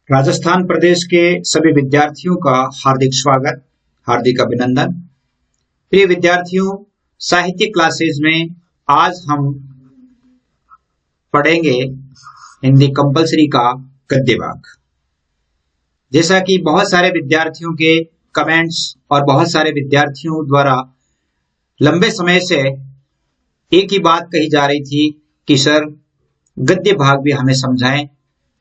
राजस्थान प्रदेश के सभी विद्यार्थियों का हार्दिक स्वागत, हार्दिक अभिनंदन। प्रिय विद्यार्थियों, साहित्य क्लासेज में आज हम पढ़ेंगे हिंदी कंपलसरी का गद्य भाग। जैसा कि बहुत सारे विद्यार्थियों के कमेंट्स और बहुत सारे विद्यार्थियों द्वारा लंबे समय से एक ही बात कही जा रही थी कि सर गद्य भाग भी हमें समझाएं।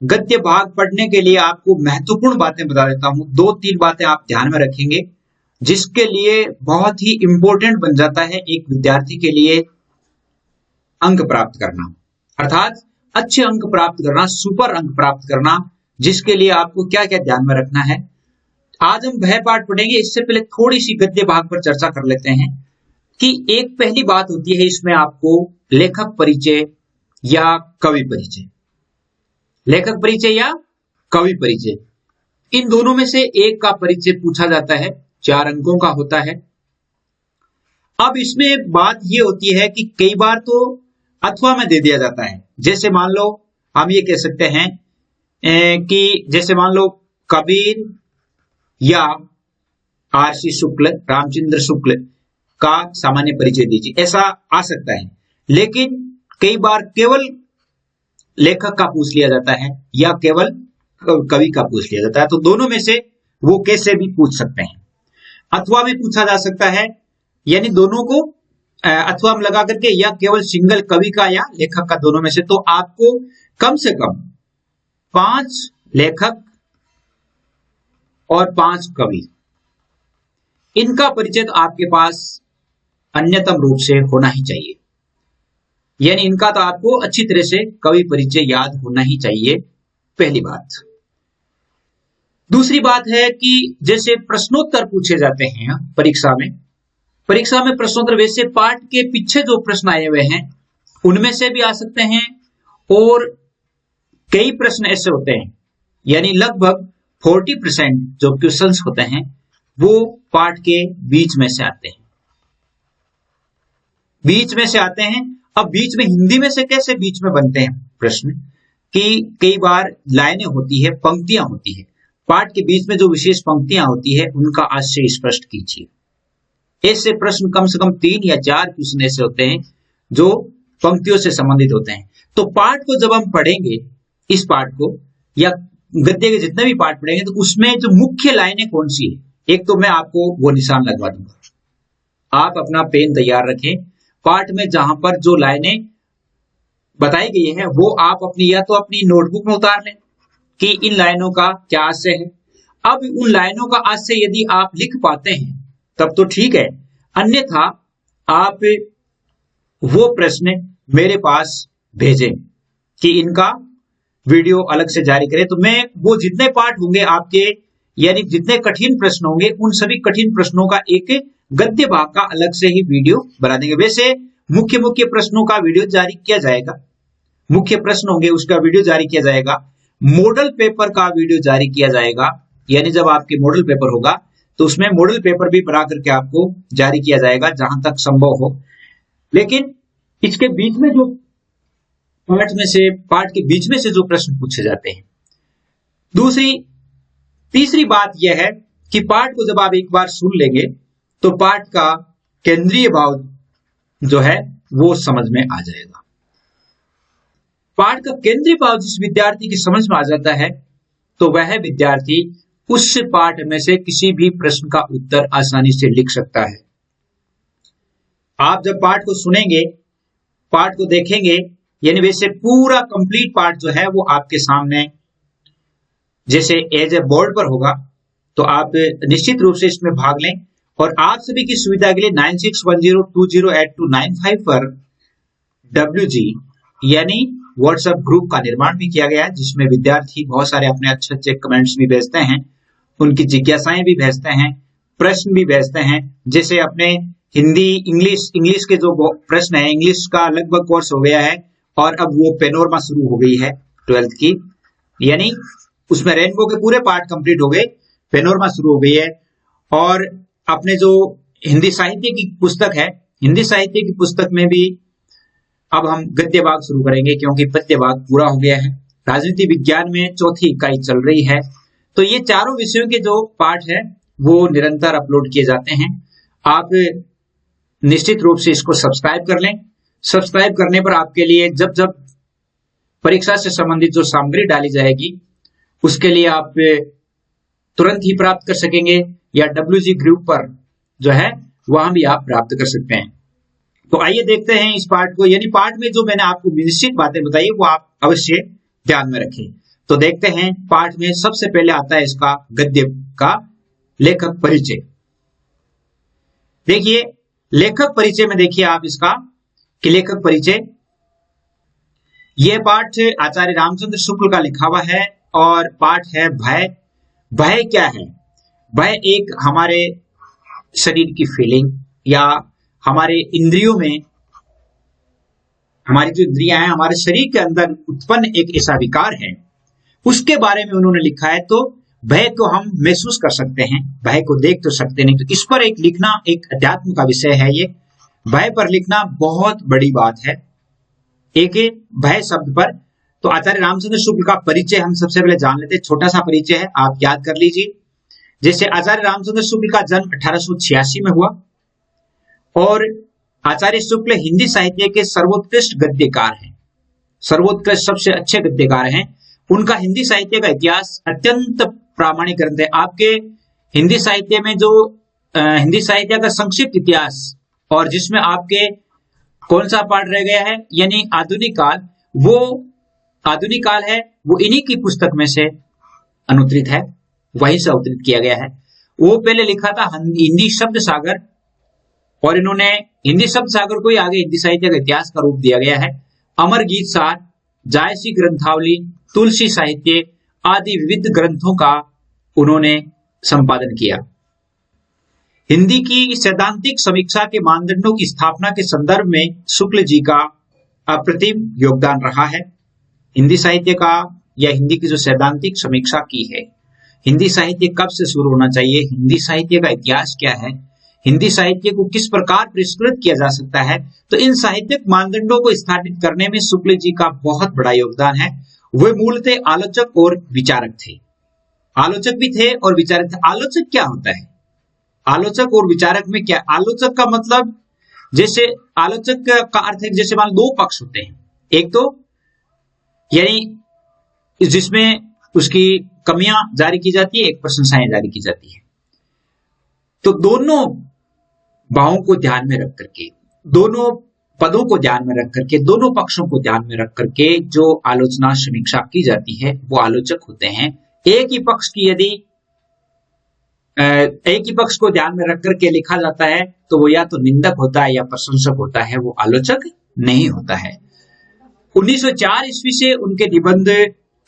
गद्य भाग पढ़ने के लिए आपको महत्वपूर्ण बातें बता देता हूं। 2-3 बातें आप ध्यान में रखेंगे जिसके लिए बहुत ही इंपॉर्टेंट बन जाता है एक विद्यार्थी के लिए अंक प्राप्त करना, अर्थात अच्छे अंक प्राप्त करना, सुपर अंक प्राप्त करना, जिसके लिए आपको क्या क्या ध्यान में रखना है। आज हम वह पाठ पढ़ेंगे। इससे पहले थोड़ी सी गद्य भाग पर चर्चा कर लेते हैं कि एक पहली बात होती है इसमें आपको लेखक परिचय या कवि परिचय। लेखक परिचय या कवि परिचय, इन दोनों में से एक का परिचय पूछा जाता है, 4 अंकों का होता है। अब इसमें बात यह होती है कि कई बार तो अथवा में दे दिया जाता है। जैसे मान लो हम ये कह सकते हैं कि जैसे मान लो कबीर या आरसी शुक्ल, रामचंद्र शुक्ल का सामान्य परिचय दीजिए, ऐसा आ सकता है। लेकिन कई बार केवल लेखक का पूछ लिया जाता है या केवल कवि का पूछ लिया जाता है, तो दोनों में से वो कैसे भी पूछ सकते हैं। अथवा में पूछा जा सकता है, यानी दोनों को अथवा में लगा करके, या केवल सिंगल कवि का या लेखक का, दोनों में से। तो आपको कम से कम 5 लेखक और 5 कवि, इनका परिचय आपके पास अन्यतम रूप से होना ही चाहिए। यानी इनका तो आपको अच्छी तरह से कवि परिचय याद होना ही चाहिए, पहली बात। दूसरी बात है कि जैसे प्रश्नोत्तर पूछे जाते हैं परीक्षा में प्रश्नोत्तर वैसे पाठ के पीछे जो प्रश्न आए हुए हैं उनमें से भी आ सकते हैं, और कई प्रश्न ऐसे होते हैं, यानी लगभग 40% जो क्वेश्चंस होते हैं वो पाठ के बीच में से आते हैं, बीच में से आते हैं। अब बीच में हिंदी में से कैसे बीच में बनते हैं प्रश्न कि कई बार लाइनें होती है, पंक्तियां होती है, पाठ के बीच में जो विशेष पंक्तियां होती है उनका आशय स्पष्ट कीजिए। ऐसे प्रश्न कम से कम 3 या 4 क्वेश्चन ऐसे होते हैं जो पंक्तियों से संबंधित होते हैं। तो पाठ को जब हम पढ़ेंगे, इस पाठ को या गद्य के जितने भी पाठ पढ़ेंगे, तो उसमें जो मुख्य लाइनें कौन सी है, एक तो मैं आपको वो निशान लगवा दूंगा। आप अपना पेन तैयार रखें। पाठ में जहां पर जो लाइनें बताई गई है वो आप अपनी या तो अपनी नोटबुक में उतार लें कि इन लाइनों का क्या आशय है। अब उन लाइनों का आशय यदि आप लिख पाते हैं तब तो ठीक है, अन्यथा आप वो प्रश्न मेरे पास भेजें कि इनका वीडियो अलग से जारी करें। तो मैं वो जितने पाठ होंगे आपके, यानी जितने कठिन प्रश्न होंगे, उन सभी कठिन प्रश्नों का एक गद्य भाग का अलग से ही वीडियो बना देंगे। वैसे मुख्य प्रश्नों का वीडियो जारी किया जाएगा, मुख्य प्रश्न होंगे उसका वीडियो जारी किया जाएगा, मॉडल पेपर का वीडियो जारी किया जाएगा। यानी जब आपके मॉडल पेपर होगा तो उसमें मॉडल पेपर भी बना करके आपको जारी किया जाएगा जहां तक संभव हो। लेकिन इसके बीच में जो पाठ के बीच में से जो प्रश्न पूछे जाते हैं। तीसरी बात यह है कि पाठ को जब आप एक बार सुन लेंगे तो पाठ का केंद्रीय भाव जो है वो समझ में आ जाएगा। पाठ का केंद्रीय भाव जिस विद्यार्थी की समझ में आ जाता है तो वह विद्यार्थी उस पाठ में से किसी भी प्रश्न का उत्तर आसानी से लिख सकता है। आप जब पाठ को सुनेंगे, पाठ को देखेंगे, यानी वैसे पूरा कंप्लीट पाठ जो है वो आपके सामने जैसे एज ए बोर्ड पर होगा, तो आप निश्चित रूप से इसमें भाग लें। और आप सभी की सुविधा के लिए 9610208295 पर WG यानी व्हाट्सएप ग्रुप का निर्माण भी किया गया है, जिसमें विद्यार्थी बहुत सारे अपने अच्छे कमेंट्स भी भेजते हैं, उनकी जिज्ञासाएं भी भेजते हैं, प्रश्न भी भेजते हैं। जैसे अपने हिंदी, इंग्लिश के जो प्रश्न है, इंग्लिश का लगभग कोर्स हो गया है और अब वो पेनोरमा शुरू हो गई है 12th की, यानी उसमें रेनबो के पूरे पार्ट कंप्लीट हो गए, पेनोरमा शुरू हो गई है। और अपने जो हिंदी साहित्य की पुस्तक है, हिंदी साहित्य की पुस्तक में भी अब हम गद्य भाग शुरू करेंगे क्योंकि पद्य भाग पूरा हो गया है। राजनीति विज्ञान में चौथी इकाई चल रही है। तो ये चारों विषयों के जो पाठ है वो निरंतर अपलोड किए जाते हैं। आप निश्चित रूप से इसको सब्सक्राइब कर लें। सब्सक्राइब करने पर आपके लिए जब जब परीक्षा से संबंधित जो सामग्री डाली जाएगी उसके लिए आप तुरंत ही प्राप्त कर सकेंगे, या WG ग्रुप पर जो है वहां भी आप प्राप्त कर सकते हैं। तो आइए देखते हैं इस पाठ को, यानी पाठ में जो मैंने आपको निश्चित बातें बताई वो आप अवश्य ध्यान में रखें। तो देखते हैं पाठ में सबसे पहले आता है इसका गद्य का लेखक परिचय। देखिए लेखक परिचय में देखिए आप इसका कि लेखक परिचय, यह पाठ आचार्य रामचंद्र शुक्ल का लिखा हुआ है और पाठ है भय। भय क्या है? भय एक हमारे शरीर की फीलिंग या हमारे इंद्रियों में, हमारी जो इंद्रियां हैं हमारे शरीर के अंदर उत्पन्न एक ऐसा विकार है, उसके बारे में उन्होंने लिखा है। तो भय को हम महसूस कर सकते हैं, भय को देख तो सकते नहीं। तो इस पर एक लिखना एक अध्यात्म का विषय है। ये भय पर लिखना बहुत बड़ी बात है, एक भय शब्द पर। तो आचार्य रामचंद्र शुक्ल का परिचय हम सबसे पहले जान लेते हैं। छोटा सा परिचय है, आप याद कर लीजिए। जैसे आचार्य रामचंद्र शुक्ल का जन्म 1886 में हुआ और आचार्य शुक्ल हिंदी साहित्य के सर्वोत्कृष्ट गद्यकार हैं, सर्वोत्कृष्ट सबसे अच्छे गद्यकार हैं। उनका हिंदी साहित्य का इतिहास अत्यंत प्रामाणिक ग्रंथ है। आपके हिंदी साहित्य में जो हिंदी साहित्य का संक्षिप्त इतिहास और जिसमें आपके कौन सा पाठ रह गया है, यानी आधुनिक काल, वो आधुनिक काल है, वो इन्हीं की पुस्तक में से अनुत्तरित है, वहीं से अवतरित किया गया है। वो पहले लिखा था हिंदी शब्द सागर, और इन्होंने हिंदी शब्द सागर को ही आगे हिंदी साहित्य का इतिहास का रूप दिया गया है। अमर गीत सार, जायसी ग्रंथावली, तुलसी साहित्य आदि विविध ग्रंथों का उन्होंने संपादन किया। हिंदी की सैद्धांतिक समीक्षा के मानदंडों की स्थापना के संदर्भ में शुक्ल जी का अप्रतिम योगदान रहा है। हिंदी साहित्य का या हिंदी की जो सैद्धांतिक समीक्षा की है, हिंदी साहित्य कब से शुरू होना चाहिए, हिंदी साहित्य का इतिहास क्या है, हिंदी साहित्य को किस प्रकार परिष्कृत किया जा सकता है, तो इन साहित्यिक मानदंडों को स्थापित करने में शुक्ल जी का बहुत बड़ा योगदान है। वे मूलतः आलोचक और विचारक थे, आलोचक भी थे और विचारक थे। आलोचक क्या होता है? आलोचक और विचारक में क्या? आलोचक का मतलब, जैसे आलोचक का अर्थ है जैसे मान दो पक्ष होते हैं, एक तो यानी जिसमें उसकी कमियां जारी की जाती है, एक प्रशंसाएं जारी की जाती है। तो दोनों भावों को ध्यान में रख करके, दोनों पदों को ध्यान में रख करके, दोनों पक्षों को ध्यान में रख करके जो आलोचना समीक्षा की जाती है वो आलोचक होते हैं। एक ही पक्ष की यदि एक ही पक्ष को ध्यान में रख करके लिखा जाता है तो वो या तो निंदक होता है या प्रशंसक होता है, वो आलोचक नहीं होता है। 1904 ईस्वी से उनके निबंध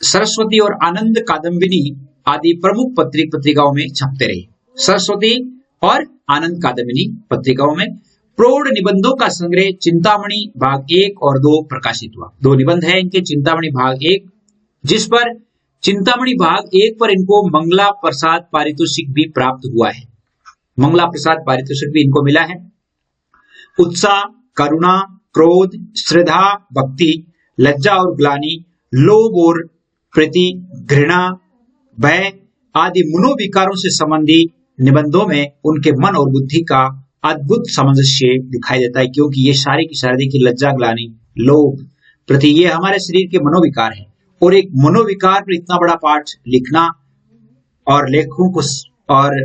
सरस्वती और आनंद कादम्बिनी आदि प्रमुख पत्रिकाओं में छपते रहे। सरस्वती और आनंद कादम्बिनी पत्रिकाओं में प्रौढ़ निबंधों का संग्रह चिंतामणि भाग 1 और 2 प्रकाशित हुआ। 2 निबंध है इनके, चिंतामणि भाग 1, जिस पर चिंतामणि भाग 1 पर इनको मंगला प्रसाद पारितोषिक भी प्राप्त हुआ है। मंगला प्रसाद पारितोषिक भी इनको मिला है। उत्साह, करुणा, क्रोध, श्रद्धा, भक्ति, लज्जा और ग्लानि, लोभ और प्रीति, घृणा, भय आदि मनोविकारों से संबंधी निबंधों में उनके मन और बुद्धि का अद्भुत सामंजस्य दिखाई देता है, क्योंकि ये सारी की सारी देखिए लज्जा, ग्लानि, लोभ, प्रीति, ये हमारे शरीर के मनोविकार है। और एक मनोविकार पर इतना बड़ा पाठ लिखना और लेखकों को और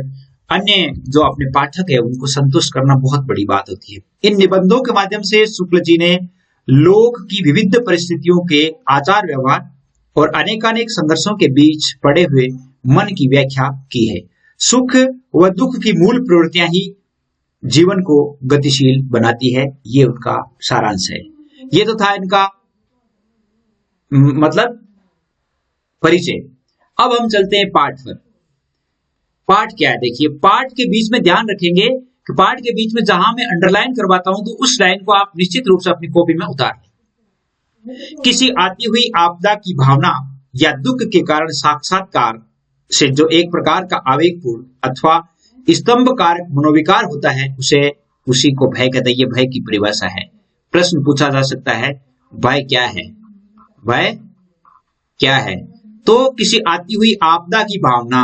अन्य जो अपने पाठक है उनको संतुष्ट करना बहुत बड़ी बात होती है। इन निबंधों के माध्यम से शुक्ल जी ने लोक की विविध परिस्थितियों के आचार व्यवहार और अनेकानेक संघर्षों के बीच पड़े हुए मन की व्याख्या की है। सुख व दुख की मूल प्रवृत्तियां ही जीवन को गतिशील बनाती है, ये उनका सारांश है। ये तो था इनका मतलब परिचय। अब हम चलते हैं पाठ पर। पाठ क्या है? देखिए, पाठ के बीच में ध्यान रखेंगे कि पाठ के बीच में जहां मैं अंडरलाइन करवाता हूं तो उस लाइन को आप निश्चित रूप से अपनी कॉपी में उतार लें। किसी आती हुई आपदा की भावना या दुख के कारण साक्षात्कार से जो एक प्रकार का आवेगपूर्ण अथवा स्तंभ कारक मनोविकार होता है उसी को भय कहते हैं। ये भय की परिभाषा है। प्रश्न पूछा जा सकता है, भय क्या है? भय क्या है? तो किसी आती हुई आपदा की भावना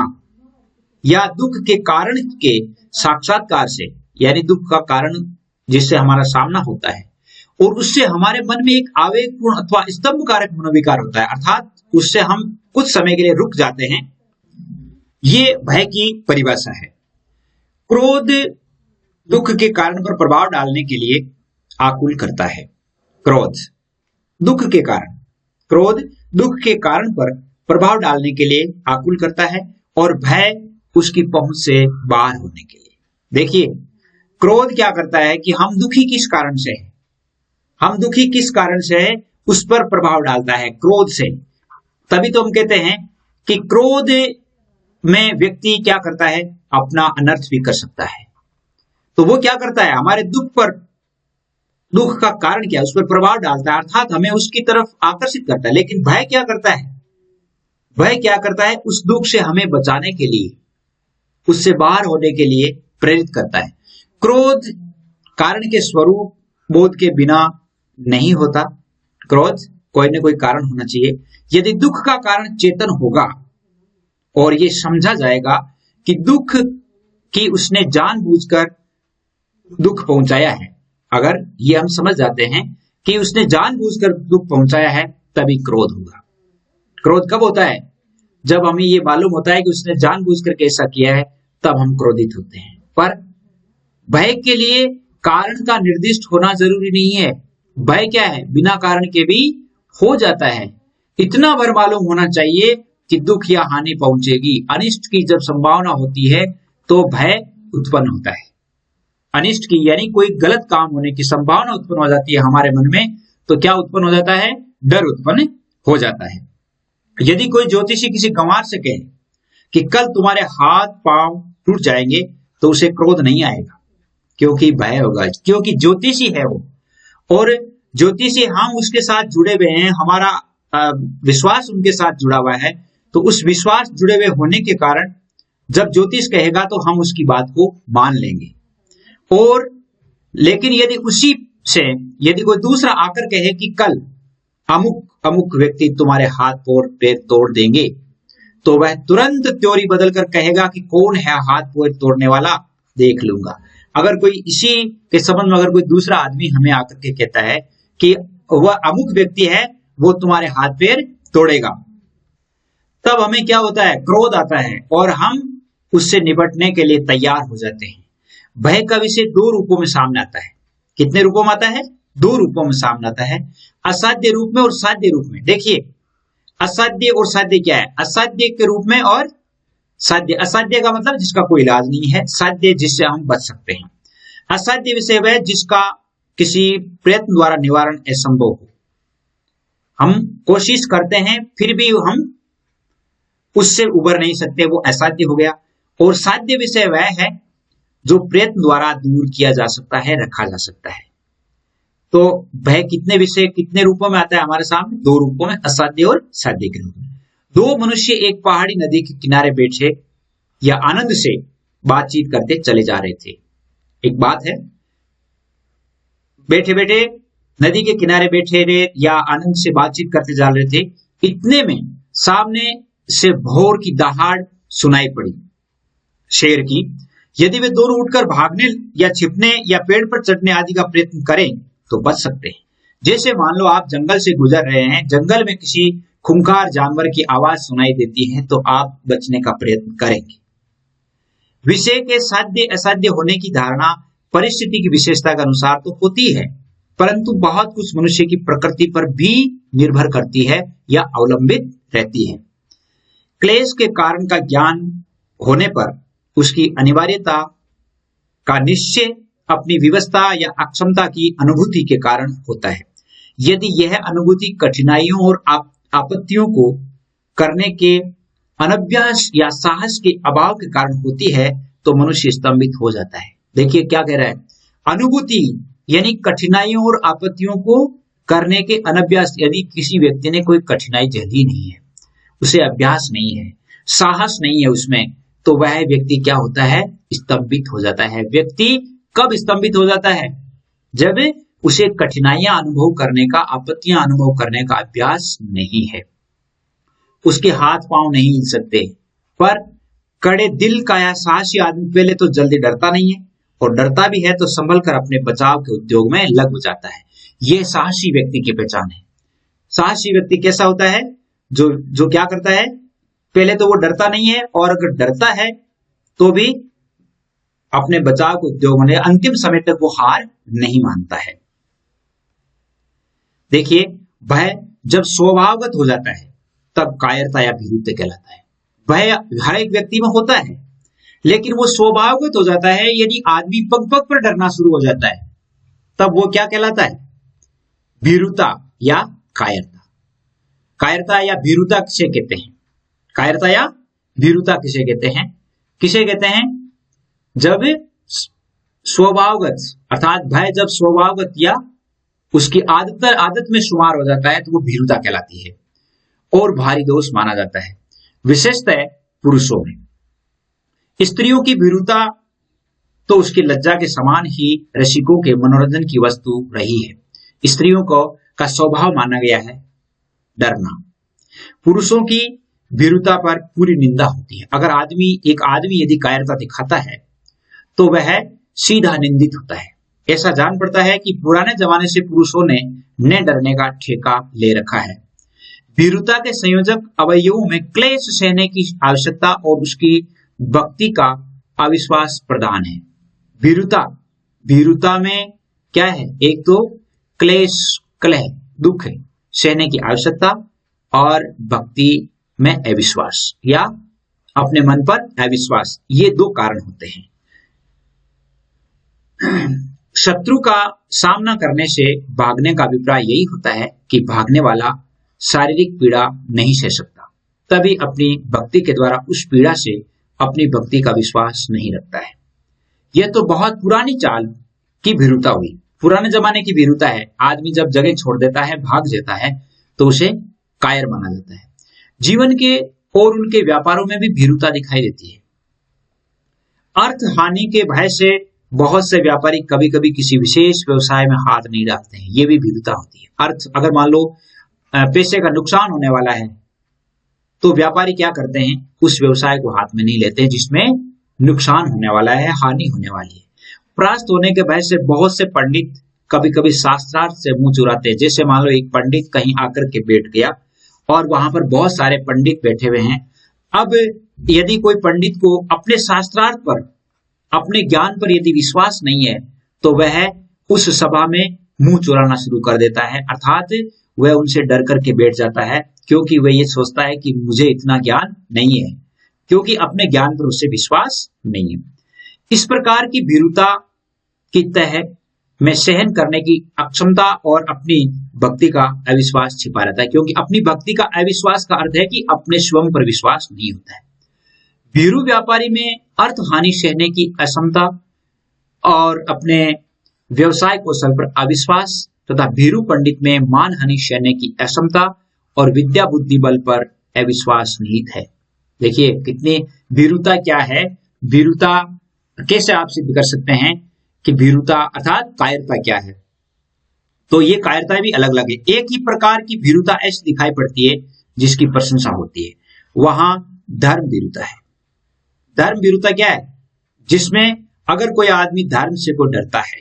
या दुख के कारण के साक्षात्कार से, यानी दुख का कारण जिससे हमारा सामना होता है और उससे हमारे मन में एक आवेगपूर्ण अथवा स्तंभकारक मनोविकार होता है, अर्थात उससे हम कुछ समय के लिए रुक जाते हैं। ये भय की परिभाषा है। क्रोध दुख के कारण पर प्रभाव डालने के लिए आकुल करता है। क्रोध दुख के कारण, क्रोध दुख के कारण पर प्रभाव डालने के लिए आकुल करता है और भय उसकी पहुंच से बाहर होने के लिए। देखिए, क्रोध क्या करता है कि हम दुखी किस कारण से हैं, हम दुखी किस कारण से है, उस पर प्रभाव डालता है क्रोध से। तभी तो हम कहते हैं कि क्रोध में व्यक्ति क्या करता है, अपना अनर्थ भी कर सकता है। तो वो क्या करता है, हमारे दुख पर, दुख का कारण क्या है, उस पर प्रभाव डालता है, अर्थात हमें उसकी तरफ आकर्षित करता है। लेकिन भय क्या करता है, भय क्या करता है, उस दुख से हमें बचाने के लिए, उससे बाहर होने के लिए प्रेरित करता है। क्रोध कारण के स्वरूप बोध के बिना नहीं होता। क्रोध कोई ना कोई कारण होना चाहिए। यदि दुख का कारण चेतन होगा और ये समझा जाएगा कि दुख की उसने जानबूझकर दुख पहुंचाया है, अगर ये हम समझ जाते हैं कि उसने जानबूझकर दुख पहुंचाया है, तभी क्रोध होगा। क्रोध कब होता है, जब हमें ये मालूम होता है कि उसने जानबूझकर कैसा किया है, तब हम क्रोधित होते हैं। पर भय के लिए कारण का निर्दिष्ट होना जरूरी नहीं है। भय क्या है, बिना कारण के भी हो जाता है। इतना भर मालूम होना चाहिए कि दुख या हानि पहुंचेगी। अनिष्ट की जब संभावना होती है तो भय उत्पन्न होता है। अनिष्ट की यानी कोई गलत काम होने की संभावना उत्पन्न हो जाती है हमारे मन में, तो क्या उत्पन्न हो जाता है, डर उत्पन्न हो जाता है। यदि कोई ज्योतिषी किसी गंवार से कहे कि कल तुम्हारे हाथ पांव टूट जाएंगे, तो उसे क्रोध नहीं आएगा, क्योंकि भय होगा, क्योंकि ज्योतिषी है वो, और ज्योतिषी हम उसके साथ जुड़े हुए हैं, हमारा विश्वास उनके साथ जुड़ा हुआ है। तो उस विश्वास जुड़े हुए होने के कारण जब ज्योतिष कहेगा तो हम उसकी बात को मान लेंगे। और लेकिन यदि उसी से यदि कोई दूसरा आकर कहे कि कल अमुक अमुक व्यक्ति तुम्हारे हाथ और पैर तोड़ देंगे, तो वह तुरंत त्योरी बदलकर कहेगा कि कौन है हाथ पैर तोड़ने वाला, देख लूंगा। अगर कोई इसी के संबंध में अगर कोई दूसरा आदमी हमें आकर के कहता है कि वह अमुक व्यक्ति है, वो तुम्हारे हाथ पैर तोड़ेगा, तब हमें क्या होता है, क्रोध आता है और हम उससे निपटने के लिए तैयार हो जाते हैं। भय का विषय दो रूपों में सामने आता है। कितने रूपों में आता है, दो रूपों में सामने आता है, असाध्य रूप में और साध्य रूप में। देखिए, असाध्य और साध्य क्या है, असाध्य के रूप में और साध्य। असाध्य का मतलब जिसका कोई इलाज नहीं है, साध्य जिससे हम बच सकते हैं। असाध्य विषय वह जिसका किसी प्रयत्न द्वारा निवारण असंभव हो, हम कोशिश करते हैं फिर भी हम उससे उबर नहीं सकते, वो असाध्य हो गया। और साध्य विषय वह है जो प्रयत्न द्वारा दूर किया जा सकता है, रखा जा सकता है। तो भय कितने विषय कितने रूपों में आता है हमारे सामने, दो रूपों में, असाध्य और साध्य के रूप में। दो मनुष्य एक पहाड़ी नदी के किनारे बैठे या आनंद से बातचीत करते चले जा रहे थे। एक बात है, बैठे बैठे नदी के किनारे बैठे रहे या आनंद से बातचीत करते जा रहे थे, इतने में सामने से भोर की दहाड़ सुनाई पड़ी शेर की। यदि वे दोनों उठकर भागने या छिपने या पेड़ पर चढ़ने आदि का प्रयत्न करें तो बच सकते हैं। जैसे मान लो आप जंगल से गुजर रहे हैं, जंगल में किसी खूंखार जानवर की आवाज सुनाई देती है, तो आप बचने का प्रयत्न करेंगे। विषय के साध्य असाध्य होने की धारणा परिस्थिति की विशेषता के अनुसार तो होती है, परंतु बहुत कुछ मनुष्य की प्रकृति पर भी निर्भर करती है या अवलंबित रहती है। क्लेश के कारण का ज्ञान होने पर उसकी अनिवार्यता का निश्चय अपनी विवस्था या अक्षमता की अनुभूति के कारण होता है। यदि यह अनुभूति कठिनाइयों और आपत्तियों को करने के अनभ्यास या साहस के अभाव के कारण होती है, तो मनुष्य स्तंभित हो जाता है। देखिए क्या कह रहा है, अनुभूति यानी कठिनाइयों और आपत्तियों को करने के अनभ्यास। यदि किसी व्यक्ति ने कोई कठिनाई झेली नहीं है, उसे अभ्यास नहीं है, साहस नहीं है उसमें, तो वह व्यक्ति क्या होता है, स्तंभित हो जाता है। व्यक्ति कब स्तंभित हो जाता है, जब उसे कठिनाइयां अनुभव करने का, आपत्तियां अनुभव करने का अभ्यास नहीं है। उसके हाथ पांव नहीं हिल सकते। पर कड़े दिल का या साहसी आदमी पहले तो जल्दी डरता नहीं है, और डरता भी है तो संभल कर अपने बचाव के उद्योग में लग जाता है। यह साहसी व्यक्ति की पहचान है। साहसी व्यक्ति कैसा होता है? जो जो क्या करता है, पहले तो वो डरता नहीं है, और अगर डरता है तो भी अपने बचाव के उद्योग में अंतिम समय तक वो हार नहीं मानता है। देखिए, भय जब स्वभावगत हो जाता है तब कायरता या भीरुता कहलाता है। भय हर एक व्यक्ति में होता है, लेकिन वो स्वभावगत हो जाता है। यदि आदमी पग पग पर डरना शुरू हो जाता है तब वो क्या कहलाता है? भीरुता या कायरता। कायरता या भीरुता किसे कहते हैं? कायरता या भीरुता किसे कहते हैं? किसे कहते हैं? जब स्वभावगत, अर्थात भय जब स्वभावगत या उसकी आदत में शुमार हो जाता है तो वो भीरुता कहलाती है और भारी दोष माना जाता है, विशेषतः पुरुषों में। स्त्रियों की भीरुता तो उसकी लज्जा के समान ही रसिकों के मनोरंजन की वस्तु रही है। स्त्रियों को का स्वभाव माना गया है डरना। पुरुषों की भीरुता पर पूरी निंदा होती है। अगर एक आदमी यदि कायरता दिखाता है तो वह सीधा निंदित होता है। ऐसा जान पड़ता है कि पुराने जमाने से पुरुषों ने न डरने का ठेका ले रखा है। भीरुता के संयोजक अवयवों में क्लेश सहने की आवश्यकता और उसकी भक्ति का अविश्वास प्रदान है। भीरुता में क्या है? एक तो क्लेश, कलह, दुख है, सहने की आवश्यकता, और भक्ति में अविश्वास या अपने मन पर अविश्वास, ये दो कारण होते हैं। शत्रु का सामना करने से भागने का अभिप्राय यही होता है कि भागने वाला शारीरिक पीड़ा नहीं सह सकता, तभी अपनी भक्ति के द्वारा उस पीड़ा से अपनी भक्ति का विश्वास नहीं रखता है। यह तो बहुत पुरानी चाल की भीरुता हुई, पुराने जमाने की भीरुता है। आदमी जब जगह छोड़ देता है, भाग जाता है, तो उसे कायर माना जाता है। जीवन के और उनके व्यापारों में भी भीरुता दिखाई देती है। अर्थ हानि के भय से बहुत से व्यापारी कभी कभी किसी विशेष व्यवसाय में हाथ नहीं डालते हैं, ये भी भीरुता होती है। अर्थ, अगर मान लो पैसे का नुकसान होने वाला है तो व्यापारी क्या करते हैं? उस व्यवसाय को हाथ में नहीं लेते हैं जिसमें नुकसान होने वाला है, हानि होने वाली है। परास्त होने के भय से बहुत से पंडित कभी कभी शास्त्रार्थ से मुंह चुराते हैं। जैसे मान लो एक पंडित कहीं आकर के बैठ गया और वहां पर बहुत सारे पंडित बैठे हुए हैं। अब यदि कोई पंडित को अपने शास्त्रार्थ पर, अपने ज्ञान पर यदि विश्वास नहीं है तो वह उस सभा में मुंह चुराना शुरू कर देता है, अर्थात वह उनसे डर करके बैठ जाता है, क्योंकि वह ये सोचता है कि मुझे इतना ज्ञान नहीं है, क्योंकि अपने ज्ञान पर उससे विश्वास नहीं है। इस प्रकार की भीरुता की तह में सहन करने की अक्षमता और अपनी भक्ति का अविश्वास छिपा रहता है, क्योंकि अपनी भक्ति का अविश्वास का अर्थ है कि अपने स्वयं पर विश्वास नहीं होता है। भीरु व्यापारी में अर्थ हानि सहने की असमता और अपने व्यवसाय कौशल पर अविश्वास तथा भीरु पंडित में मान हानि सहने की असमता और विद्या बुद्धि बल पर अविश्वास निहित है। देखिए कितनी भीरुता क्या है। भीरुता कैसे आप सिद्ध कर सकते हैं कि भीरुता अर्थात कायरता क्या है? तो ये कायरता भी अलग अलग है। एक ही प्रकार की भीरुता ऐसी दिखाई पड़ती है जिसकी प्रशंसा होती है, वहां धर्म भीरुता है। धर्म भीरुता क्या है? जिसमें अगर कोई आदमी धर्म से को डरता है,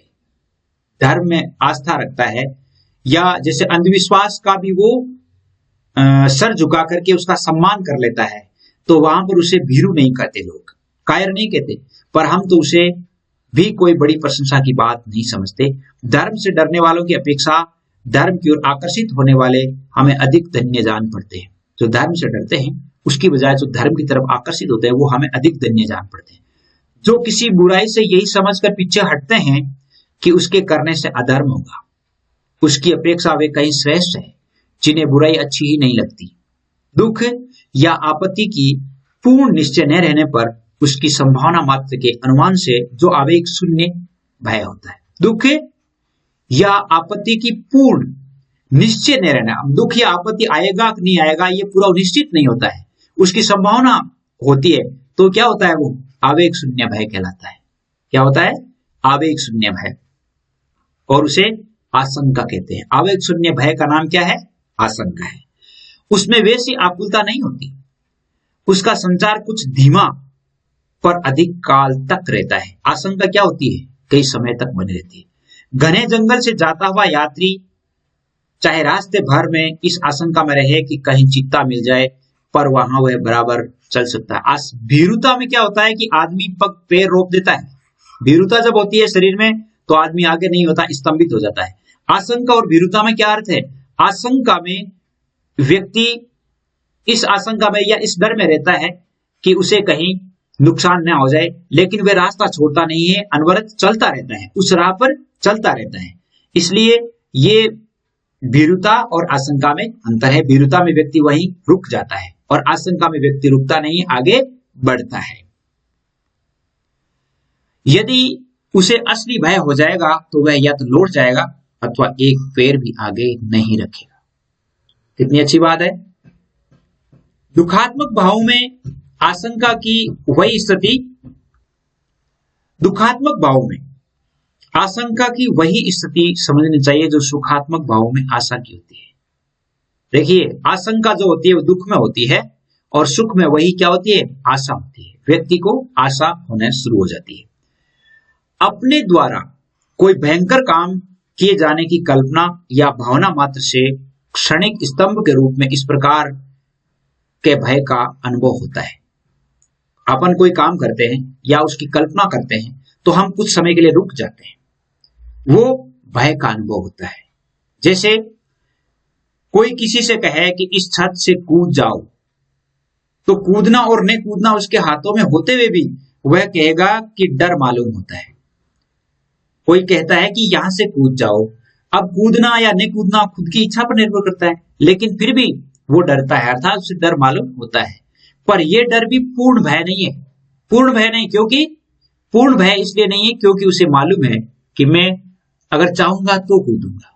धर्म में आस्था रखता है, या जैसे अंधविश्वास का भी वो सर झुका करके उसका सम्मान कर लेता है, तो वहां पर उसे भीरु नहीं कहते, लोग कायर नहीं कहते, पर हम तो उसे भी कोई बड़ी प्रशंसा की बात नहीं समझते। धर्म से डरने वालों की अपेक्षा धर्म की ओर आकर्षित होने वाले हमें अधिक धन्य जान पड़ते हैं। जो धर्म से डरते हैं उसकी बजाय जो धर्म की तरफ आकर्षित होते हैं वो हमें अधिक धन्य जान पड़ते हैं। जो किसी बुराई से यही समझकर पीछे हटते हैं कि उसके करने से अधर्म होगा, उसकी अपेक्षा वे कहीं श्रेष्ठ है, जिन्हें बुराई अच्छी ही नहीं लगती। दुख या आपत्ति की पूर्ण निश्चय न रहने पर उसकी संभावना मात्र के अनुमान से जो आवेग शून्य भय होता है। दुख या आपत्ति की पूर्ण निश्चय न रहना, दुख या आपत्ति आएगा कि नहीं आएगा ये पूरा निश्चित नहीं होता है, उसकी संभावना होती है, तो क्या होता है? वो आवेग शून्य भय कहलाता है। क्या होता है? आवेग शून्य भय, और उसे आशंका कहते हैं। आवेग शून्य भय का नाम क्या है? आशंका है। उसमें वैसी आकुलता नहीं होती। उसका संचार कुछ धीमा पर अधिक काल तक रहता है। आशंका क्या होती है? कई समय तक बनी रहती है। घने जंगल से जाता हुआ यात्री चाहे रास्ते भर में इस आशंका में रहे कि कहीं चीता मिल जाए, पर वहां वह बराबर चल सकता है। भीरुता में क्या होता है कि आदमी पग पैर रोक देता है। भीरुता जब होती है शरीर में तो आदमी आगे नहीं होता, स्तंभित हो जाता है। आशंका और भीरुता में क्या अर्थ है? आशंका में व्यक्ति इस आशंका में या इस डर में रहता है कि उसे कहीं नुकसान न हो जाए, लेकिन वह रास्ता छोड़ता नहीं है, अनवरत चलता रहता है, उस राह पर चलता रहता है। इसलिए ये भीरुता और आशंका में अंतर है। भीरुता में व्यक्ति वहीं रुक जाता है और आशंका में व्यक्ति रुकता नहीं, आगे बढ़ता है। यदि उसे असली भय हो जाएगा तो वह या तो लौट जाएगा अथवा एक पैर भी आगे नहीं रखेगा। कितनी अच्छी बात है। दुखात्मक भाव में आशंका की वही स्थिति, दुखात्मक भाव में आशंका की वही स्थिति समझनी चाहिए जो सुखात्मक भाव में आशा की होती है। देखिए, आशंका जो होती है वो दुख में होती है और सुख में वही क्या होती है? आशा होती है। व्यक्ति को आशा होने शुरू हो जाती है। अपने द्वारा कोई भयंकर काम किए जाने की कल्पना या भावना मात्र से क्षणिक स्तंभ के रूप में इस प्रकार के भय का अनुभव होता है। अपन कोई काम करते हैं या उसकी कल्पना करते हैं तो हम कुछ समय के लिए रुक जाते हैं, वो भय का अनुभव होता है। जैसे कोई किसी से कहे कि इस छत से कूद जाओ, तो कूदना और न कूदना उसके हाथों में होते हुए भी वह कहेगा कि डर मालूम होता है। कोई कहता है कि यहां से कूद जाओ, अब कूदना या न कूदना खुद की इच्छा पर निर्भर करता है, लेकिन फिर भी वो डरता है, अर्थात उसे डर मालूम होता है। पर यह डर भी पूर्ण भय नहीं है। पूर्ण भय नहीं, क्योंकि पूर्ण भय इसलिए नहीं है क्योंकि उसे मालूम है कि मैं अगर चाहूंगा तो कूदूंगा।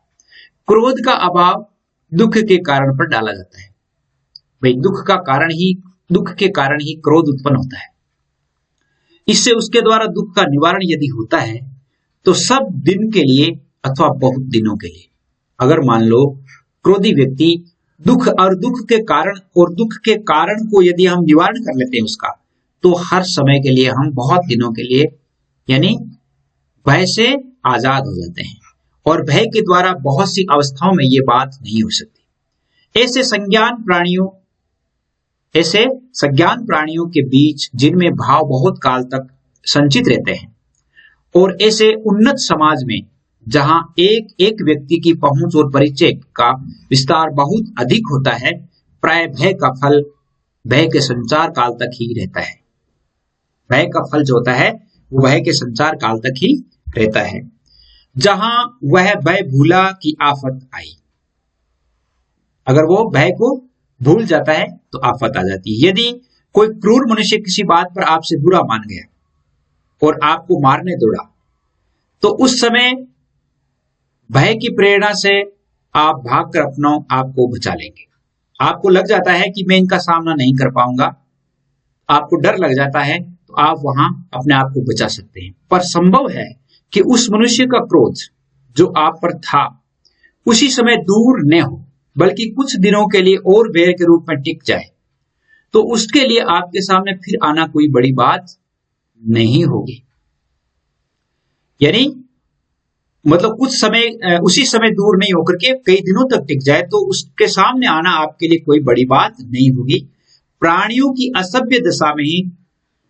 क्रोध का अभाव दुख के कारण पर डाला जाता है। भाई दुख के कारण ही क्रोध उत्पन्न होता है। इससे उसके द्वारा दुख का निवारण यदि होता है तो सब दिन के लिए अथवा बहुत दिनों के लिए। अगर मान लो क्रोधी व्यक्ति दुख के कारण को यदि हम निवारण कर लेते हैं उसका, तो हर समय के लिए हम बहुत दिनों के लिए यानी भय से आजाद हो जाते हैं। और भय के द्वारा बहुत सी अवस्थाओं में ये बात नहीं हो सकती। ऐसे सज्ञान प्राणियों के बीच जिनमें भाव बहुत काल तक संचित रहते हैं, और ऐसे उन्नत समाज में जहां एक एक व्यक्ति की पहुंच और परिचय का विस्तार बहुत अधिक होता है, प्राय भय का फल भय के संचार काल तक ही रहता है। भय का फल जो होता है वो भय के संचार काल तक ही रहता है। जहां वह भय भूला की आफत आई, अगर वो भय को भूल जाता है तो आफत आ जाती है। यदि कोई क्रूर मनुष्य किसी बात पर आपसे बुरा मान गया और आपको मारने दौड़ा, तो उस समय भय की प्रेरणा से आप भागकर अपना आपको बचा लेंगे। आपको लग जाता है कि मैं इनका सामना नहीं कर पाऊंगा, आपको डर लग जाता है, तो आप वहां अपने आप को बचा सकते हैं। पर संभव है कि उस मनुष्य का क्रोध जो आप पर था उसी समय दूर न हो, बल्कि कुछ दिनों के लिए और बैर के रूप में टिक जाए, तो उसके लिए आपके सामने फिर आना कोई बड़ी बात नहीं होगी। यानी मतलब कुछ समय उसी समय दूर नहीं होकर के कई दिनों तक टिक जाए तो उसके सामने आना आपके लिए कोई बड़ी बात नहीं होगी। प्राणियों की असभ्य दशा में ही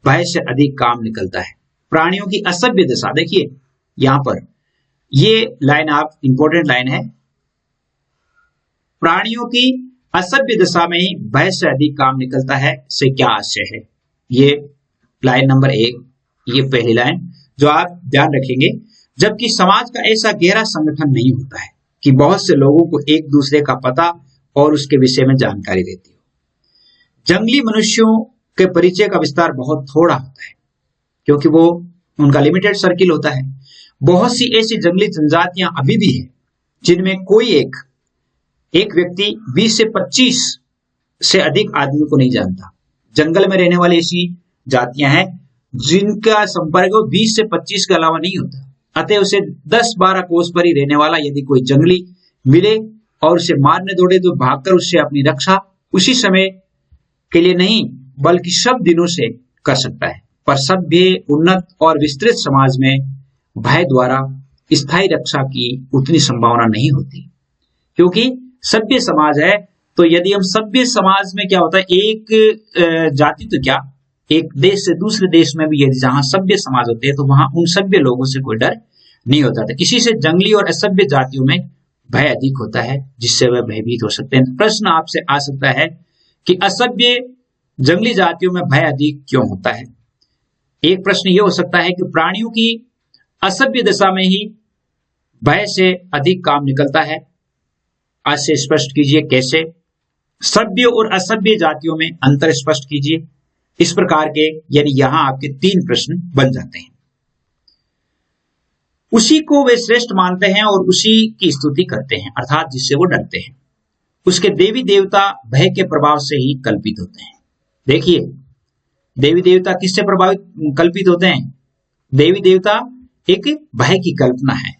भय से अधिक काम निकलता है। प्राणियों की असभ्य दशा, देखिए यहां पर ये लाइन आप इंपॉर्टेंट लाइन है, प्राणियों की असभ्य दशा में ही भय से अधिक काम निकलता है, से क्या आशय है। ये लाइन नंबर 1, ये पहली लाइन जो आप ध्यान रखेंगे। जबकि समाज का ऐसा गहरा संगठन नहीं होता है कि बहुत से लोगों को एक दूसरे का पता और उसके विषय में जानकारी रहती हो। जंगली मनुष्यों के परिचय का विस्तार बहुत थोड़ा होता है क्योंकि वो उनका लिमिटेड सर्किल होता है। बहुत सी ऐसी जंगली जनजातियां अभी भी हैं जिनमें कोई एक व्यक्ति 20 से 25 से अधिक आदमी को नहीं जानता। जंगल में रहने वाली ऐसी जातियां हैं जिनका संपर्क 20 से 25 के अलावा नहीं होता। अतः उसे 10-12 कोस पर ही रहने वाला यदि कोई जंगली मिले और उसे मारने दौड़े तो भागकर उससे अपनी रक्षा उसी समय के लिए नहीं बल्कि सब दिनों से कर सकता है। पर सभ्य, उन्नत और विस्तृत समाज में भय द्वारा स्थायी रक्षा की उतनी संभावना नहीं होती, क्योंकि सभ्य समाज है। तो यदि हम सभ्य समाज में क्या होता है, एक जाति तो क्या, एक देश से दूसरे देश में भी यदि जहां सभ्य समाज होते हैं तो वहां उन सभ्य लोगों से कोई डर नहीं होता था। इसी से जंगली और असभ्य जातियों में भय अधिक होता है, जिससे वह भयभीत हो सकते हैं। प्रश्न आपसे आ सकता है कि असभ्य जंगली जातियों में भय अधिक क्यों होता है। एक प्रश्न यह हो सकता है कि प्राणियों की असभ्य दशा में ही भय से अधिक काम निकलता है। आज से स्पष्ट कीजिए कैसे। सभ्य और असभ्य जातियों में अंतर स्पष्ट कीजिए। इस प्रकार के यानी यहां आपके 3 प्रश्न बन जाते हैं। उसी को वे श्रेष्ठ मानते हैं और उसी की स्तुति करते हैं, अर्थात जिससे वो डरते हैं। उसके देवी देवता भय के प्रभाव से ही कल्पित होते हैं। देखिए, देवी देवता किससे प्रभावित कल्पित होते हैं? देवी देवता एक भय की कल्पना है।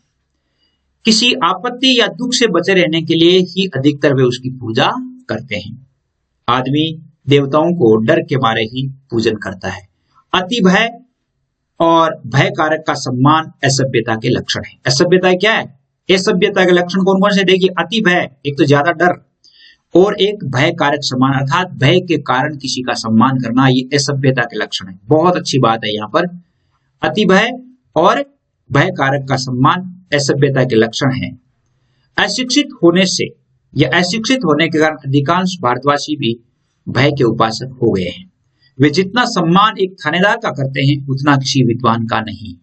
किसी आपत्ति या दुख से बचे रहने के लिए ही अधिकतर वे उसकी पूजा करते हैं। आदमी देवताओं को डर के मारे ही पूजन करता है। अति भय और भय कारक का सम्मान असभ्यता के लक्षण है। असभ्यता क्या है? असभ्यता के लक्षण कौन कौन से? देखिए, अति भय, एक तो ज्यादा डर, और एक भय कारक सम्मान, अर्थात भय के कारण किसी का सम्मान करना, ये असभ्यता के लक्षण है। बहुत अच्छी बात है यहाँ पर। अति भय और भय कारक का सम्मान असभ्यता के लक्षण है। अशिक्षित होने से या अशिक्षित होने के कारण अधिकांश भारतवासी भी भय के उपासक हो गए हैं। वे जितना सम्मान एक थानेदार का करते हैं उतना किसी विद्वान का नहीं।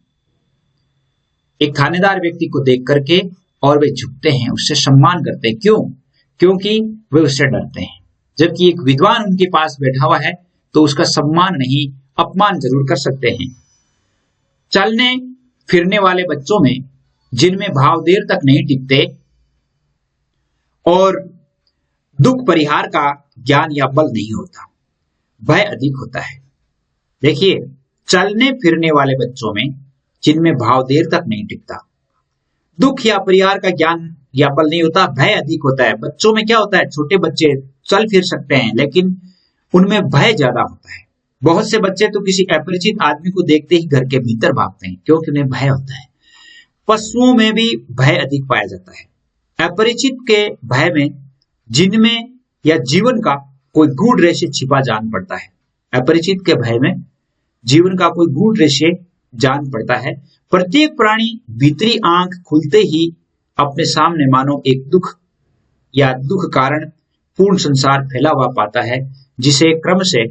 एक थानेदार व्यक्ति को देख करके और वे झुकते हैं, उससे सम्मान करते हैं। क्यों? क्योंकि वे उससे डरते हैं। जबकि एक विद्वान उनके पास बैठा हुआ है तो उसका सम्मान नहीं, अपमान जरूर कर सकते हैं। चलने फिरने वाले बच्चों में जिनमें भाव देर तक नहीं टिकते और दुख परिहार का ज्ञान या बल नहीं होता, भय अधिक होता है। देखिए, चलने फिरने वाले बच्चों में जिनमें भाव देर तक नहीं टिकता, दुख या परिहार का ज्ञान या बल नहीं होता, भय अधिक होता है। बच्चों में क्या होता है? छोटे बच्चे चल फिर सकते हैं लेकिन उनमें भय ज्यादा होता है। बहुत से बच्चे तो किसी अपरिचित आदमी को देखते ही घर के भीतर भागते हैं क्योंकि उन्हें भय होता है। पशुओं में भी भय अधिक पाया जाता है। अपरिचित के भय में जिनमें या जीवन का कोई गूढ़ रहस्य छिपा जान पड़ता है। अपरिचित के भय में जीवन का कोई गूढ़ रहस्य जान पड़ता है। प्रत्येक प्राणी भीतरी आंख खुलते ही अपने सामने मानो एक दुख या दुख कारण पूर्ण संसार फैला हुआ पाता है, जिसे क्रम से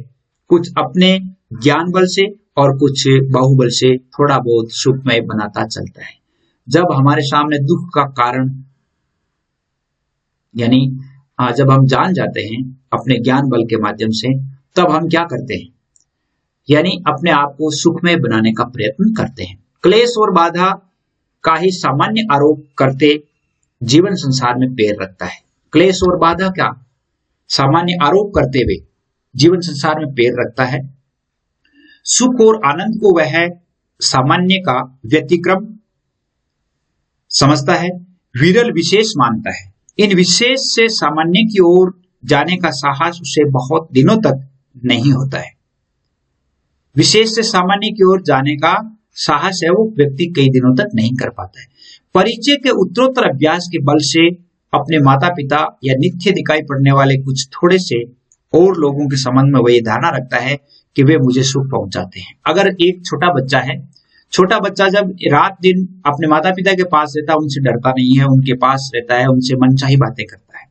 कुछ अपने ज्ञान बल से और कुछ बाहुबल से थोड़ा बहुत सुखमय बनाता चलता है। जब हमारे सामने दुख का कारण यानी जब हम जान जाते हैं अपने ज्ञान बल के माध्यम से, तब हम क्या करते हैं? यानी अपने आप को सुखमय बनाने का प्रयत्न करते हैं। क्लेश और बाधा का ही सामान्य आरोप करते जीवन संसार में पैर रखता है। क्लेश और बाधा का सामान्य आरोप करते हुए जीवन संसार में पैर रखता है। सुख और आनंद को वह सामान्य का व्यतिक्रम समझता है, विरल विशेष मानता है। इन विशेष से सामान्य की ओर जाने का साहस उसे बहुत दिनों तक नहीं होता है। विशेष से सामान्य की ओर जाने का साहस है वो व्यक्ति कई दिनों तक नहीं कर पाता है। परिचय के उत्तरोत्तर अभ्यास के बल से अपने माता पिता या नित्य दिखाई पड़ने वाले कुछ थोड़े से और लोगों के संबंध में वह धारणा रखता है कि वे मुझे सुख पहुंचाते हैं। अगर एक छोटा बच्चा है, छोटा बच्चा जब रात दिन अपने माता पिता के पास रहता है, उनसे डरता नहीं है, उनके पास रहता है, उनसे मनचाही बातें करता है।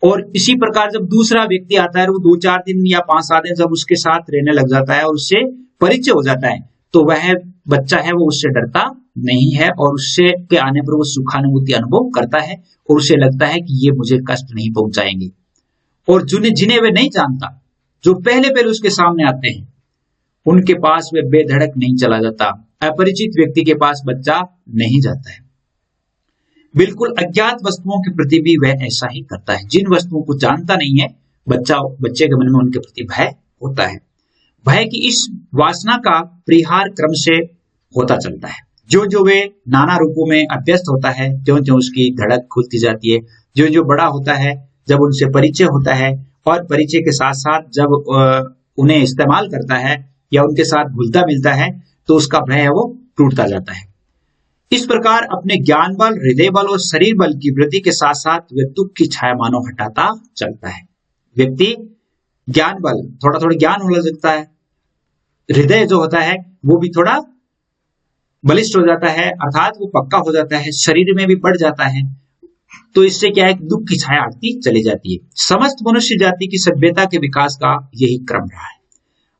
और इसी प्रकार जब दूसरा व्यक्ति आता है, वो 2-4 दिन या 5-7 दिन जब उसके साथ रहने लग जाता है और उससे परिचय हो जाता है, तो वह बच्चा है वो उससे डरता नहीं है और उससे के आने पर वो सुखानुभूति अनुभव करता है और उसे लगता है कि ये मुझे कष्ट नहीं पहुंचाएंगे। और जिन्हें वे नहीं जानता, जो पहले पहले उसके सामने आते हैं, उनके पास वे बेधड़क नहीं चला जाता। अपरिचित व्यक्ति के पास बच्चा नहीं जाता है। बिल्कुल अज्ञात वस्तुओं के प्रति भी वह ऐसा ही करता है। जिन वस्तुओं को जानता नहीं है, बच्चे के मन में उनके प्रति भय होता है। भय की इस वासना का परिहार क्रम से होता चलता है। जो जो वे नाना रूपों में अभ्यस्त होता है, त्यों त्यों उसकी धड़क खुलती जाती है। जो जो बड़ा होता है, जब उनसे परिचय होता है और परिचय के साथ साथ जब उन्हें इस्तेमाल करता है या उनके साथ घुलता मिलता है तो उसका भय है वो टूटता जाता है। इस प्रकार अपने ज्ञान बल, हृदय बल और शरीर बल की वृद्धि के साथ साथ वे दुख की छाया मानव हटाता चलता है। व्यक्ति ज्ञान बल, थोड़ा थोड़ा ज्ञान होने लगता है, हृदय जो होता है वो भी थोड़ा बलिष्ठ हो जाता है, अर्थात वो पक्का हो जाता है, शरीर में भी बढ़ जाता है। तो इससे क्या है, दुख की छाया हटती चली जाती है। समस्त मनुष्य जाति की सभ्यता के विकास का यही क्रम रहा है।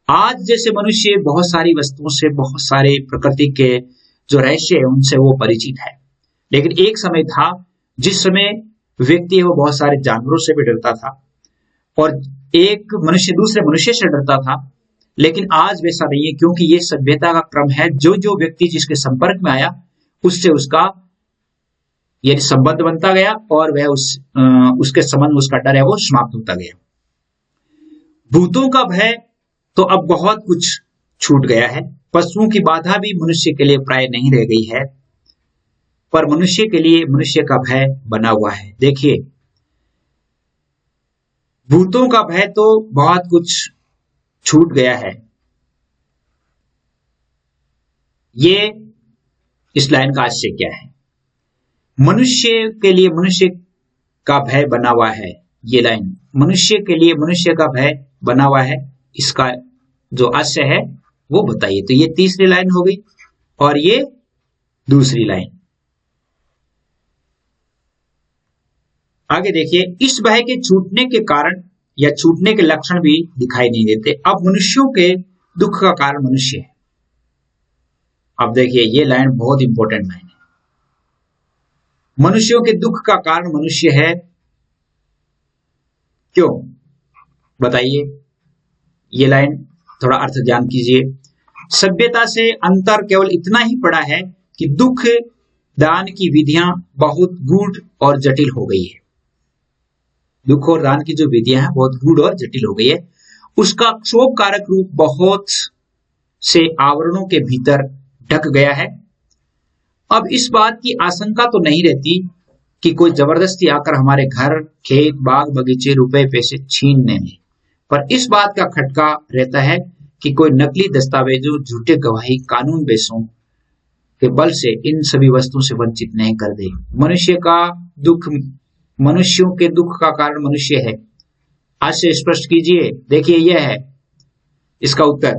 आज जैसे मनुष्य बहुत सारी वस्तुओं से, बहुत सारे प्रकृति के जो रहस्य है उनसे वो परिचित है, लेकिन एक समय था जिस समय व्यक्ति है वो बहुत सारे जानवरों से भी डरता था और एक मनुष्य दूसरे मनुष्य से डरता था। लेकिन आज वैसा नहीं है, क्योंकि ये सभ्यता का क्रम है। जो जो व्यक्ति जिसके संपर्क में आया उससे उसका यदि संबंध बनता गया और वह उसके संबंध में उसका डर है वो समाप्त होता गया। भूतों का भय तो अब बहुत कुछ छूट गया है। पशुओं की बाधा भी मनुष्य के लिए प्राय नहीं रह गई है, पर मनुष्य के लिए मनुष्य का भय बना हुआ है। देखिए, भूतों का भय तो बहुत कुछ छूट गया है। ये इस लाइन का आशय क्या है? मनुष्य के लिए मनुष्य का भय बना हुआ है। ये लाइन मनुष्य के लिए मनुष्य का भय बना हुआ है, इसका जो आशय है वो बताइए। तो ये तीसरी लाइन हो गई और ये दूसरी लाइन। आगे देखिए, इस भय के छूटने के कारण या छूटने के लक्षण भी दिखाई नहीं देते। अब मनुष्यों के दुख का कारण मनुष्य है। अब देखिए, ये लाइन बहुत इंपॉर्टेंट लाइन है। मनुष्यों के दुख का कारण मनुष्य है। क्यों बताइए? ये लाइन थोड़ा अर्थ ध्यान कीजिए। सभ्यता से अंतर केवल इतना ही पड़ा है कि दुख दान की विधियां बहुत गूढ़ और जटिल हो गई है। दुख और दान की जो विधियां हैं बहुत गूढ़ और जटिल हो गई है। उसका क्षोभ कारक रूप बहुत से आवरणों के भीतर ढक गया है। अब इस बात की आशंका तो नहीं रहती कि कोई जबरदस्ती आकर हमारे घर, खेत, बाग, बगीचे, रुपए, पैसे छीनने में, पर इस बात का खटका रहता है कि कोई नकली दस्तावेजों, झूठे गवाही, कानून बेसों के बल से इन सभी वस्तुओं से वंचित नहीं कर दे। मनुष्य का दुख, मनुष्यों के दुख का कारण मनुष्य है। आज से स्पष्ट कीजिए। देखिए, यह है इसका उत्तर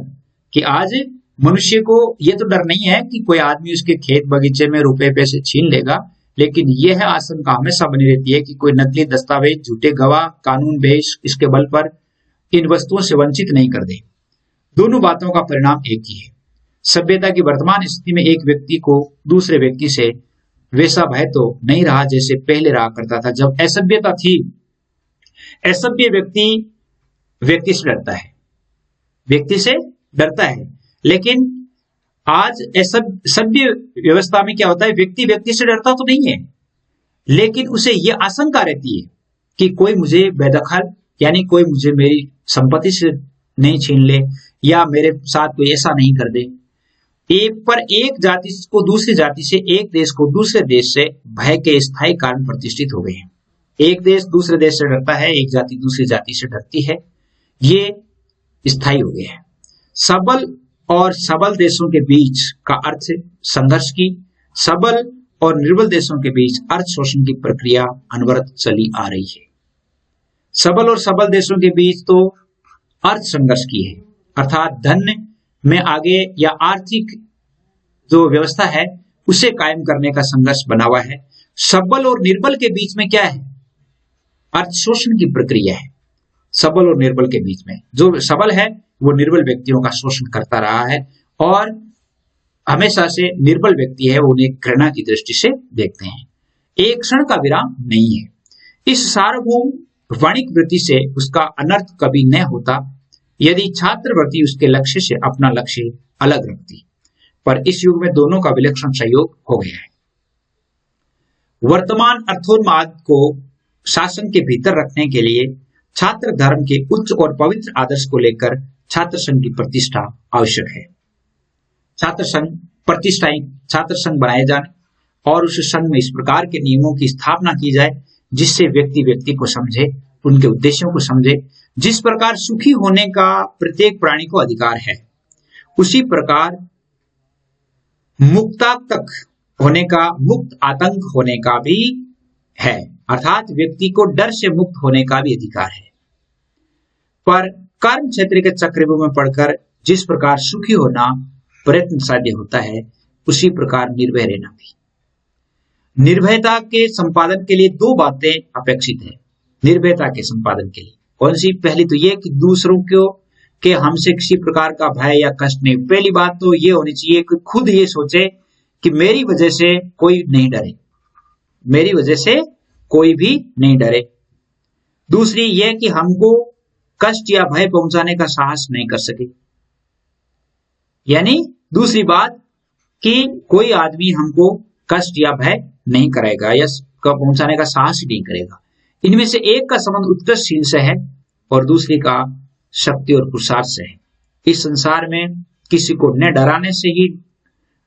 कि आज मनुष्य को यह तो डर नहीं है कि कोई आदमी उसके खेत बगीचे में रुपए पैसे छीन लेगा, लेकिन यह आशंका हमेशा बनी रहती है कि कोई नकली दस्तावेज, झूठे गवाह, कानून बेस इसके बल पर इन वस्तुओं से वंचित नहीं कर दे। दोनों बातों का परिणाम एक ही है। सभ्यता की वर्तमान स्थिति में एक व्यक्ति को दूसरे व्यक्ति से वैसा भय तो नहीं रहा जैसे पहले रहा करता था। जब असभ्यता थी, असभ्य व्यक्ति व्यक्ति से डरता है, व्यक्ति से डरता है, लेकिन आज सभ्य व्यवस्था में क्या होता है, व्यक्ति व्यक्ति से डरता तो नहीं है, लेकिन उसे यह आशंका रहती है कि कोई मुझे बेदखल, यानी कोई मुझे मेरी संपत्ति से नहीं छीन ले या मेरे साथ कोई ऐसा नहीं कर दे। एक जाति को दूसरी जाति से, एक देश को दूसरे देश से भय के स्थायी कारण प्रतिष्ठित हो गए हैं। एक देश दूसरे देश से डरता है, एक जाति दूसरी जाति से डरती है, ये स्थायी हो गए हैं। सबल और सबल देशों के बीच का अर्थ संघर्ष की, सबल और निर्बल देशों के बीच अर्थ शोषण की प्रक्रिया अनवरत चली आ रही है। सबल और सबल देशों के बीच तो अर्थ संघर्ष की है, अर्थात धन में आगे या आर्थिक जो व्यवस्था है उसे कायम करने का संघर्ष बना हुआ है। सबल और निर्बल के बीच में क्या है, अर्थ शोषण की प्रक्रिया है। सबल और निर्बल के बीच में जो सबल है वो निर्बल व्यक्तियों का शोषण करता रहा है और हमेशा से निर्बल व्यक्ति है वो उन्हें घृणा की दृष्टि से देखते हैं। एक क्षण का विराम नहीं है। इस सार्वभौम वाणिक वृत्ति से उसका अनर्थ कभी न होता यदि छात्रवृत्ति उसके लक्ष्य से अपना लक्ष्य अलग रखती, पर इस युग में दोनों का विलक्षण सहयोग हो गया है। वर्तमान अर्थोन्माद को शासन के भीतर रखने के लिए छात्र धर्म के उच्च और पवित्र आदर्श को लेकर छात्र संघ की प्रतिष्ठा आवश्यक है। छात्र संघ प्रतिष्ठाएं, छात्र संघ बनाए जाने और उस संघ में इस प्रकार के नियमों की स्थापना की जाए जिससे व्यक्ति व्यक्ति को समझे, उनके उद्देश्यों को समझे, जिस प्रकार सुखी होने का प्रत्येक प्राणी को अधिकार है, उसी प्रकार मुक्तातंक होने का, मुक्त आतंक होने का भी है, अर्थात व्यक्ति को डर से मुक्त होने का भी अधिकार है। पर कर्म क्षेत्र के चक्रव्यूह में पढ़कर जिस प्रकार सुखी होना प्रयत्न साध्य होता है, उसी प्रकार निर्भय रहना भी। निर्भयता के संपादन के लिए दो बातें अपेक्षित है। निर्भयता के संपादन के लिए कौन सी? पहली तो ये कि दूसरों को के हमसे किसी प्रकार का भय या कष्ट नहीं। पहली बात तो ये होनी चाहिए कि खुद ये सोचे कि मेरी वजह से कोई नहीं डरे, मेरी वजह से कोई भी नहीं डरे। दूसरी ये कि हमको कष्ट या भय पहुंचाने का साहस नहीं कर सके, यानी दूसरी बात कि कोई आदमी हमको कष्ट या भय नहीं करेगा या पहुंचाने का साहस ही नहीं करेगा। इनमें से एक का संबंध उत्कर्षशील से है और दूसरी का शक्ति और पुरुषार्थ से है। इस संसार में किसी को न डराने से ही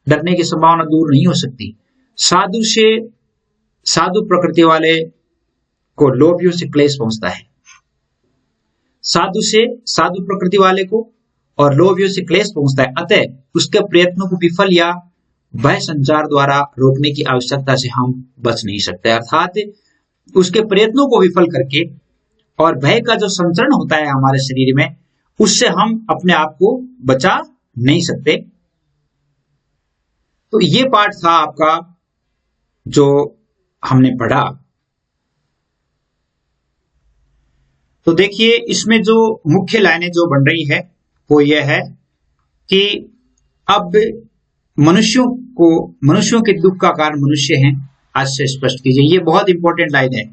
डरने की संभावना दूर नहीं हो सकती। साधु प्रकृति वाले को लोभियों से क्लेश पहुंचता है, साधु प्रकृति वाले को और लोभियों से क्लेश पहुंचता है। अतः उसके प्रयत्नों को विफल या भय संचार द्वारा रोकने की आवश्यकता से हम बच नहीं सकते। अर्थात उसके प्रयत्नों को विफल करके और भय का जो संचरण होता है हमारे शरीर में, उससे हम अपने आप को बचा नहीं सकते। तो ये पाठ था आपका जो हमने पढ़ा। तो देखिए इसमें जो मुख्य लाइनें जो बन रही है वो ये है कि अब मनुष्यों के दुख का कारण मनुष्य हैं, आज से स्पष्ट कीजिए। ये बहुत इंपॉर्टेंट लाइन है।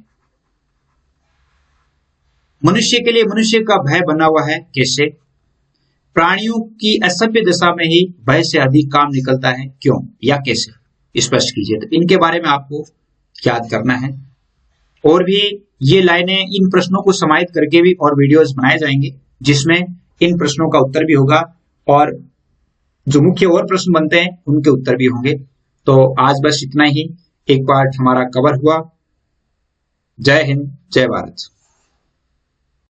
मनुष्य के लिए मनुष्य का भय बना हुआ है। कैसे? प्राणियों की असभ्य दशा में ही भय से अधिक काम निकलता है, क्यों या कैसे? स्पष्ट कीजिए। तो इनके बारे में आपको याद करना है। और भी ये लाइनें, इन प्रश्नों को समाहित करके भी और वीडियोस बनाए जाएंगे जिसमें इन प्रश्नों का उत्तर भी होगा और जो मुख्य और प्रश्न बनते हैं उनके उत्तर भी होंगे। तो आज बस इतना ही, एक पार्ट हमारा कवर हुआ। जय हिंद, जय भारत।